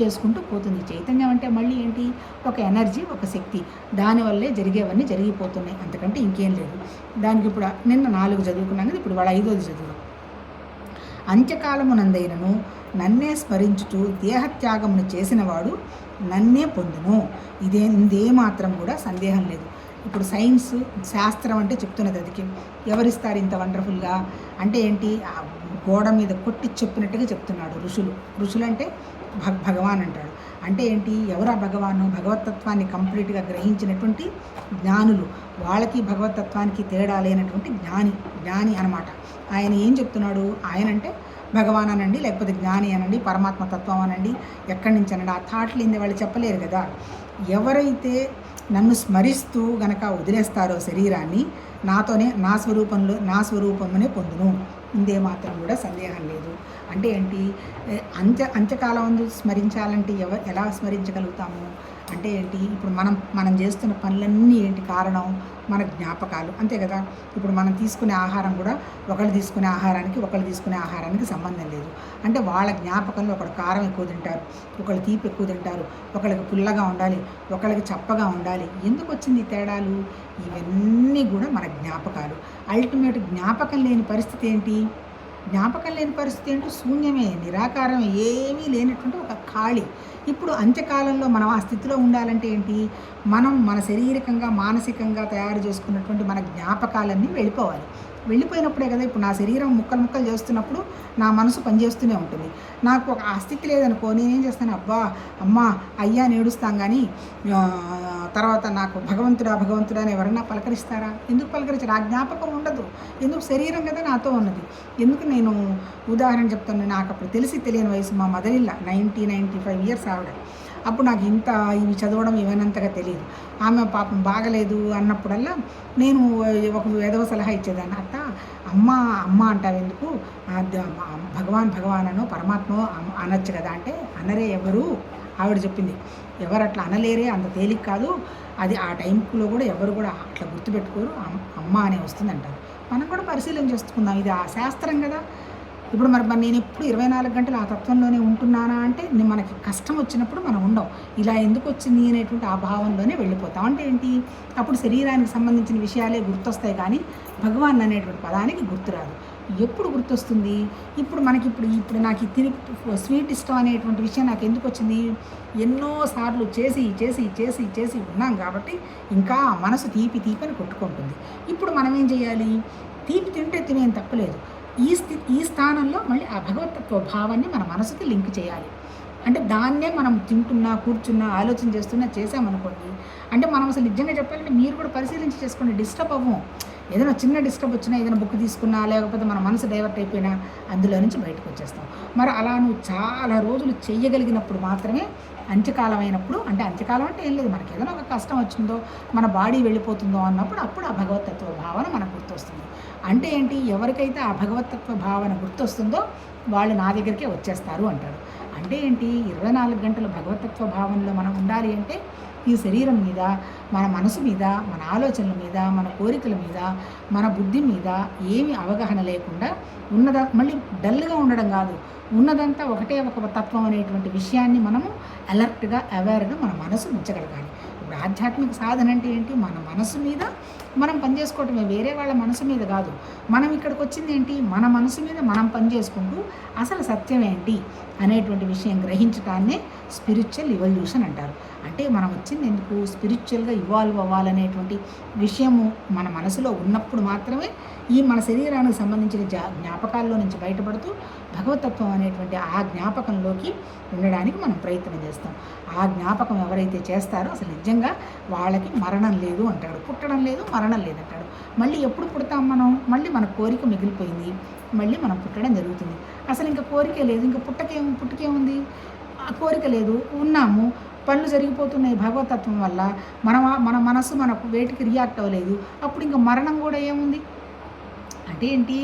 చేసుకుంటూ పోతుంది. చైతన్యం అంటే మళ్ళీ ఏంటి? ఒక ఎనర్జీ, ఒక శక్తి. దానివల్లే జరిగేవన్నీ జరిగిపోతున్నాయి, అంతకంటే ఇంకేం లేదు. దానికి ఇప్పుడు నిన్న 4 చదువుకున్నాం కదా, ఇప్పుడు వాళ్ళ 5వది చదువు. అంత్యకాలమునందైనను నన్నే స్మరించుచు దేహత్యాగమును చేసినవాడు నన్నే పొందును. ఇదే మాత్రం కూడా సందేహం లేదు. ఇప్పుడు సైన్స్ శాస్త్రం అంటే చెప్తున్నది అదికి ఎవరిస్తారు ఇంత వండర్ఫుల్గా అంటే ఏంటి? గోడ మీద కొట్టి చెప్పినట్టుగా చెప్తున్నాడు ఋషులు అంటే భగవాన్ అంటాడు. అంటే ఏంటి? ఎవరా భగవాను? భగవతత్వాన్ని కంప్లీట్గా గ్రహించినటువంటి జ్ఞానులు. వాళ్ళకి భగవతత్వానికి తేడా లేనటువంటి జ్ఞాని అనమాట. ఆయన ఏం చెప్తున్నాడు? ఆయన అంటే భగవాన్ అనండి, లేకపోతే జ్ఞాని అనండి, పరమాత్మ తత్వం అనండి, ఎక్కడి నుంచి అనండి, ఆ థాట్లు ఏంది వాళ్ళు చెప్పలేరు కదా. ఎవరైతే నన్ను స్మరిస్తూ గనక వదిలేస్తారో శరీరాన్ని, నాతోనే నా స్వరూపమునే పొందును. ఇందే మాత్రం కూడా సందేహం లేదు. అంటే ఏంటి? అంత్యకాలం స్మరించాలంటే ఎలా స్మరించగలుగుతాము అంటే ఏంటి? ఇప్పుడు మనం చేస్తున్న పనులన్నీ ఏంటి కారణం? మన జ్ఞాపకాలు, అంతే కదా. ఇప్పుడు మనం తీసుకునే ఆహారం కూడా ఒకళ్ళు తీసుకునే ఆహారానికి సంబంధం లేదు. అంటే వాళ్ళ జ్ఞాపకంలో ఒకళ్ళు కారం ఎక్కువ తింటారు, ఒకళ్ళు తీపి ఎక్కువ తింటారు, ఒకళ్ళకి పుల్లగా ఉండాలి, ఒకళ్ళకి చప్పగా ఉండాలి. ఎందుకు వచ్చింది ఈ తేడాలు? ఇవన్నీ కూడా మన జ్ఞాపకాలు. అల్టిమేట్ జ్ఞాపకం లేని పరిస్థితి ఏంటి? శూన్యమే, నిరాకారమే, ఏమీ లేనటువంటి ఒక ఖాళీ. ఇప్పుడు అంత్యకాలంలో మనం ఆ స్థితిలో ఉండాలంటే ఏంటి? మనం మన శారీరకంగా మానసికంగా తయారు చేసుకున్నటువంటి మన జ్ఞాపకాలన్నీ వెళ్ళిపోయినప్పుడే కదా. ఇప్పుడు నా శరీరం ముక్కలు చేస్తున్నప్పుడు నా మనసు పనిచేస్తూనే ఉంటుంది. నాకు ఒక ఆ స్థితి లేదనుకో, నేనేం చేస్తాను? అమ్మా అయ్యా అని ఏడుస్తాం, కానీ తర్వాత నాకు భగవంతుడా అని ఎవరన్నా పలకరిస్తారా? ఎందుకు పలకరించారు? ఆ జ్ఞాపకం ఉండదు. ఎందుకు? శరీరం కదా నాతో ఉన్నది. ఎందుకు? నేను ఉదాహరణ చెప్తాను. నాకు అప్పుడు తెలియని వయసు. మా మదర్-ఇన్-లా 95 ఇయర్స్ ఆవిడ. అప్పుడు నాకు ఇంత ఇవి చదవడం ఇవన్నంతగా తెలియదు. ఆమె పాపం బాగలేదు అన్నప్పుడల్లా నేను ఒక వేదవ సలహా ఇచ్చేదాన్ని. అమ్మ అంటావు ఎందుకు? భగవాన్ అనో పరమాత్మ అనొచ్చు కదా. అంటే అనరే ఎవరు? ఆవిడ చెప్పింది. ఎవరు అట్లా అనలేరే, అంత తేలిక కాదు అది. ఆ టైంలో కూడా ఎవరు కూడా అట్లా గుర్తుపెట్టుకోరు, అమ్మ అనే వస్తుంది అంటారు. మనం కూడా పరిశీలన చేసుకుందాం. ఇది ఆ శాస్త్రం కదా. ఇప్పుడు మరి నేను ఎప్పుడు 24 గంటలు ఆ తత్వంలోనే ఉంటున్నానా అంటే మనకి కష్టం వచ్చినప్పుడు మనం ఉండం. ఇలా ఎందుకు వచ్చింది అనేటువంటి ఆ భావంలోనే వెళ్ళిపోతాం. అంటే ఏంటి? అప్పుడు శరీరానికి సంబంధించిన విషయాలే గుర్తొస్తాయి, కానీ భగవాన్ అనేటువంటి పదానికి గుర్తురాదు. ఎప్పుడు గుర్తొస్తుంది? ఇప్పుడు నాకు తిని స్వీట్ ఇష్టం అనేటువంటి విషయం నాకు ఎందుకు వచ్చింది? ఎన్నోసార్లు చేసి ఉన్నాం కాబట్టి ఇంకా మనసు తీపి అని కొట్టుకుంటుంది. ఇప్పుడు మనం ఏం చేయాలి? తీపి తినేం తప్పలేదు. ఈ స్థానంలో మళ్ళీ ఆ భగవతత్వ భావాన్ని మన మనసుకి లింక్ చేయాలి. అంటే దాన్నే మనం తింటున్నా, కూర్చున్నా, ఆలోచన చేస్తున్నా చేసామనుకోండి, అంటే మనం అసలు నిజంగా చెప్పాలంటే మీరు కూడా పరిశీలించి చేసుకోండి. డిస్టర్బ్ అవ్వం. ఏదైనా చిన్న డిస్టర్బ్ వచ్చినా, ఏదైనా బుక్ తీసుకున్నా, లేకపోతే మన మనసు డైవర్ట్ అయిపోయినా అందులో నుంచి బయటకు వచ్చేస్తాం. మరి అలా నువ్వు చాలా రోజులు చెయ్యగలిగినప్పుడు మాత్రమే అంత్యకాలం అయినప్పుడు, అంటే అంత్యకాలం అంటే ఏం లేదు, మనకి ఏదైనా ఒక కష్టం వచ్చిందో, మన బాడీ వెళ్ళిపోతుందో అన్నప్పుడు అప్పుడు ఆ భగవతత్వ భావన మనకు గుర్తొస్తుంది. అంటే ఏంటి? ఎవరికైతే ఆ భగవతత్వ భావన గుర్తొస్తుందో వాళ్ళు నా దగ్గరికే వచ్చేస్తారు అంటాడు. అంటే ఏంటి, 24 గంటలు భగవతత్వ భావనలో మనం ఉండాలి అంటే ఈ శరీరం మీద, మన మనసు మీద, మన ఆలోచనల మీద, మన కోరికల మీద, మన బుద్ధి మీద ఏమి అవగాహన లేకుండా మళ్ళీ డల్గా ఉండడం కాదు, ఉన్నదంతా ఒకటే ఒక తత్వం అనేటువంటి విషయాన్ని మనము అలర్ట్గా, అవేర్గా మన మనసు ఉంచగలగాలి. ఇప్పుడు ఆధ్యాత్మిక సాధన అంటే ఏంటి, మన మనసు మీద మనం పనిచేసుకోవటమే, వేరే వాళ్ళ మనసు మీద కాదు. మనం ఇక్కడికి వచ్చింది ఏంటి, మన మనసు మీద మనం పనిచేసుకుంటూ అసలు సత్యం ఏంటి అనేటువంటి విషయం గ్రహించటాన్నే స్పిరిచువల్ ఇవల్యూషన్ అంటారు. అంటే మనం వచ్చింది ఎందుకు, స్పిరిచువల్గా ఇవాల్వ్ అవ్వాలనేటువంటి విషయము మన మనసులో ఉన్నప్పుడు మాత్రమే ఈ మన శరీరానికి సంబంధించిన జ్ఞాపకాల్లో నుంచి బయటపడుతూ భగవతత్వం అనేటువంటి ఆ జ్ఞాపకంలోకి ఉండడానికి మనం ప్రయత్నం చేస్తాం. ఆ జ్ఞాపకం ఎవరైతే చేస్తారో అసలు నిజంగా వాళ్ళకి మరణం లేదు అంటాడు, పుట్టడం లేదు, మరణం లేదంటాడు. మళ్ళీ ఎప్పుడు పుడతాం మనం, మళ్ళీ మన కోరిక మిగిలిపోయింది, మళ్ళీ మనం పుట్టడం జరుగుతుంది. అసలు ఇంకా కోరికే లేదు, ఇంకా పుట్టుకేముంది, ఆ కోరిక లేదు, ఉన్నాము, పనులు జరిగిపోతున్నాయి భగవతత్వం వల్ల, మన మనసు మనకు వేటికి రియాక్ట్ అవ్వలేదు, అప్పుడు ఇంకా మరణం కూడా ఏముంది అంటే ఏంటి,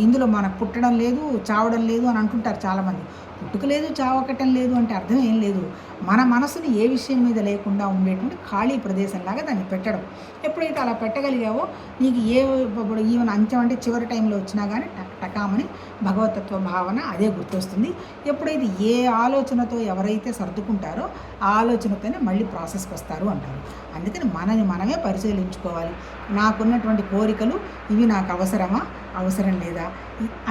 ఇందులో మనకు పుట్టడం లేదు, చావడం లేదు అని అంటుంటారు చాలామంది. పుట్టుక లేదు, చావకటం లేదు అంటే అర్థం ఏం లేదు, మన మనసుని ఏ విషయం మీద లేకుండా ఉండేటువంటి ఖాళీ ప్రదేశంలాగా దాన్ని పెట్టడం. ఎప్పుడైతే అలా పెట్టగలిగావో నీకు ఇప్పుడు ఈవెన్ అంచెం అంటే చివరి టైంలో వచ్చినా కానీ టకామని భగవతత్వ భావన అదే గుర్తొస్తుంది. ఎప్పుడైతే ఏ ఆలోచనతో ఎవరైతే సర్దుకుంటారో ఆ ఆలోచనతోనే మళ్ళీ ప్రాసెస్కి వస్తారు అంటారు. అందుకని మనమే పరిశీలించుకోవాలి. నాకున్నటువంటి కోరికలు ఇవి నాకు అవసరమా, అవసరం లేదా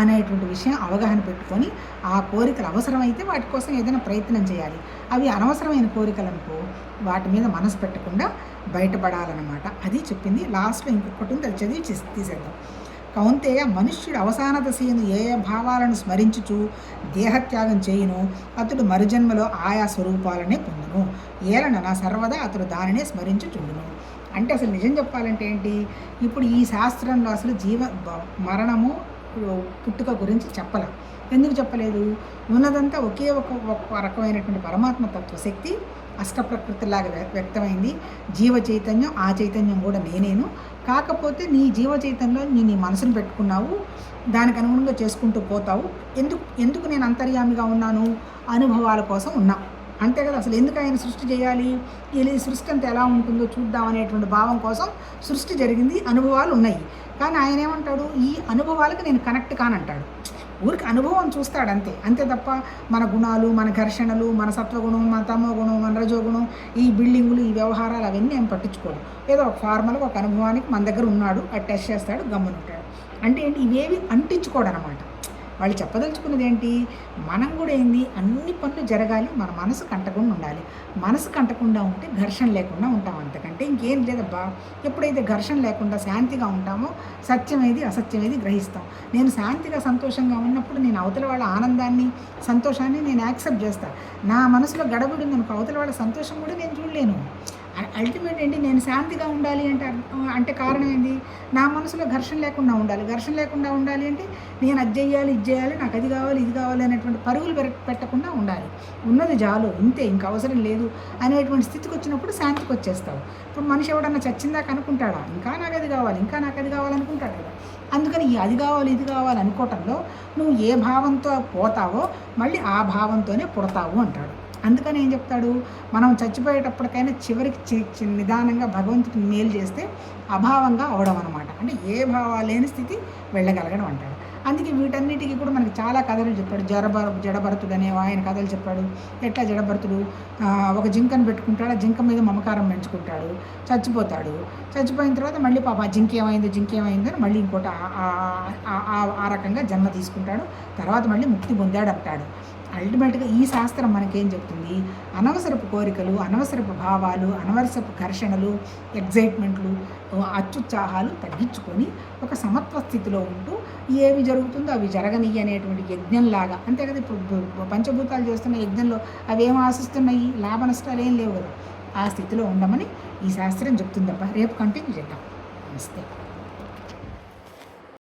అనేటువంటి విషయం అవగాహన పెట్టుకొని ఆ కోరికలు అవసరమైతే వాటి కోసం ఏదైనా ప్రయత్నం చేయాలి. అవి అనవసరమైన కోరికలు అనుకో వాటి మీద మనసు పెట్టకుండా బయటపడాలన్నమాట. అది చెప్పింది. లాస్ట్లో ఇంకొకటి ఉంది, అది చదివి తీసేద్దాం. కౌంతేయ, మనుష్యుడు అవసాన దశయందు ఏ భావాలను స్మరించుచు దేహత్యాగం చేయును అతడు మరుజన్మలో ఆయా స్వరూపాలనే పొందును. ఏలనన సర్వదా అతడు దానినే స్మరించుచుండును. అంటే అసలు నిజం చెప్పాలంటే ఏంటి, ఇప్పుడు ఈ శాస్త్రంలో అసలు మరణము పుట్టుక గురించి చెప్పలే. ఎందుకు చెప్పలేదు, ఉన్నదంతా ఒకే ఒక రకమైనటువంటి పరమాత్మ తత్వశక్తి అష్టప్రకృతిలాగా వ్యక్తమైంది. జీవ చైతన్యం, ఆ చైతన్యం కూడా నేనేను. కాకపోతే నీ జీవ చైతన్యంలో నీ మనసును పెట్టుకున్నావు, దానికి అనుగుణంగా చేసుకుంటూ పోతావు. ఎందుకు నేను అంతర్యామిగా ఉన్నాను, అనుభవాల కోసం ఉన్నా, అంతే కదా. అసలు ఎందుకు ఆయన సృష్టి చేయాలి, ఈ సృష్టి అంతా ఎలా ఉంటుందో చూద్దాం అనేటువంటి భావం కోసం సృష్టి జరిగింది, అనుభవాలు ఉన్నాయి. కానీ ఆయన ఏమంటాడు, ఈ అనుభవాలకు నేను కనెక్ట్ కానంటాడు. ఊరికి అనుభవం చూస్తాడు అంతే తప్ప మన గుణాలు, మన ఘర్షణలు, మన సత్వగుణం, మన తమోగుణం, మన రజోగుణం, ఈ బిల్డింగులు, ఈ వ్యవహారాలు అవన్నీ ఏం పట్టించుకోడు. ఏదో ఒక ఫార్మల్గా ఒక అనుభవానికి మన దగ్గర ఉన్నాడు, అది టెస్ట్ చేస్తాడు, గమ్మునుంటాడు. అంటే ఏంటి, ఇవేవి అంటించుకోడు అనమాట. వాళ్ళు చెప్పదలుచుకున్నది ఏంటి, మనం కూడా ఏంది, అన్ని పనులు జరగాలి, మన మనసు కంటకుండా ఉండాలి. మనసు కంటకుండా ఉంటే ఘర్షణ లేకుండా ఉంటాం, అంతకంటే ఇంకేం లేదబ్బా. ఎప్పుడైతే ఘర్షణ లేకుండా శాంతిగా ఉంటామో సత్యమేది అసత్యమేది గ్రహిస్తాం. నేను శాంతిగా సంతోషంగా ఉన్నప్పుడు నేను అవతల వాళ్ళ ఆనందాన్ని, సంతోషాన్ని నేను యాక్సెప్ట్ చేస్తాను. నా మనసులో గడబడి ఉందనుకో అవతల వాళ్ళ సంతోషం కూడా నేను చూడలేను. అల్టిమేట్ ఏంటి, నేను శాంతిగా ఉండాలి అంటే కారణం ఏంటి, నా మనసులో ఘర్షణ లేకుండా ఉండాలి. ఘర్షణ లేకుండా ఉండాలి అంటే నేను అది చేయాలి, ఇది చేయాలి, నాకు అది కావాలి, ఇది కావాలి అనేటువంటి పరుగులు పెట్టకుండా ఉండాలి. ఉన్నది చాలు, ఇంతే, ఇంకా అవసరం లేదు అనేటువంటి స్థితికి వచ్చినప్పుడు శాంతికి వచ్చేస్తావు. ఇప్పుడు మనిషి ఎవడన్నా చచ్చిందాక అనుకుంటాడా, ఇంకా నాకు అది కావాలి, ఇంకా నాకు అది కావాలనుకుంటాడు కదా. అందుకని ఈ అది కావాలి, ఇది కావాలి అనుకోవటంలో నువ్వు ఏ భావంతో పోతావో మళ్ళీ ఆ భావంతోనే పుడతావు అంటాడు. అందుకని ఏం చెప్తాడు, మనం చచ్చిపోయేటప్పటికైనా చివరికి నిదానంగా భగవంతుడికి మేలు చేస్తే అభావంగా అవడం అనమాట. అంటే ఏ భావాలు లేని స్థితి వెళ్ళగలగడం అంటాడు. అందుకే వీటన్నిటికీ కూడా మనకి చాలా కథలు చెప్పాడు. జడభరతుడు అనే ఆయన కథలు చెప్పాడు. ఎట్లా జడభరతుడు ఒక జింకను పెట్టుకుంటాడు, ఆ జింక మీద మమకారం పెంచుకుంటాడు, చచ్చిపోయిన తర్వాత మళ్ళీ పాప ఆ జింక ఏమైందో అని మళ్ళీ ఇంకోటి ఆ రకంగా జన్మ తీసుకుంటాడు, తర్వాత మళ్ళీ ముక్తి పొందాడు అంటాడు. అల్టిమేట్గా ఈ శాస్త్రం మనకేం చెప్తుంది, అనవసరపు కోరికలు, అనవసరపు భావాలు, అనవసరపు ఘర్షణలు, ఎగ్జైట్మెంట్లు, అత్యుత్సాహాలు తగ్గించుకొని ఒక సమత్వ స్థితిలో ఉంటూ ఏవి జరుగుతుందో అవి జరగనియ్యి అనేటువంటి యజ్ఞంలాగా, అంతే కదా. ఇప్పుడు పంచభూతాలు చేస్తున్న యజ్ఞంలో అవి ఏం ఆశిస్తున్నాయి, లాభ నష్టాలు ఏం లేవు కదా. ఆ స్థితిలో ఉండమని ఈ శాస్త్రం చెప్తుందబ్బా. రేపు కంటిన్యూ చేద్దాం. నమస్తే.